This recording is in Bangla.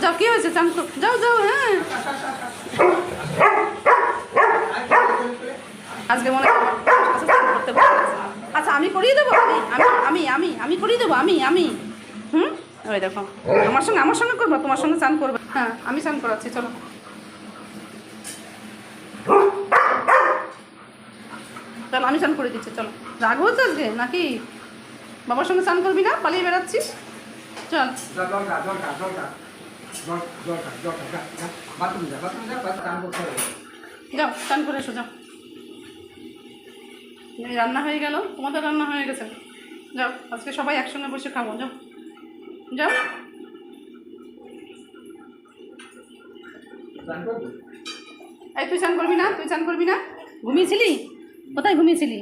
যাও, কি হয়েছে? চান যাও যাও। হ্যাঁ, আজকে মনে হয় করতে পারছে না। আচ্ছা, আমি করিয়ে দেবো। আমি করিয়ে দেবো। আমি ওই দেখো, আমার সঙ্গে করবো, তোমার সঙ্গে চান করবে। হ্যাঁ, আমি চান করাচ্ছি, চলো। চলো, আমি চান করে দিচ্ছি, চলো। রাগ হচ্ছে আজকে নাকি? বাবার সঙ্গে চান করবি না? পালিয়ে বেড়াচ্ছিস? চল। যাও, চান করে এসো, যাও। রান্না হয়ে গেল, তোমাদের রান্না হয়ে গেছে। যাও, আজকে সবাই একসঙ্গে বসে খাবো। যাও যাও। এই, তুই চান করবি না? ঘুমিয়েছিলি? কোথায় ঘুমিয়েছিলি?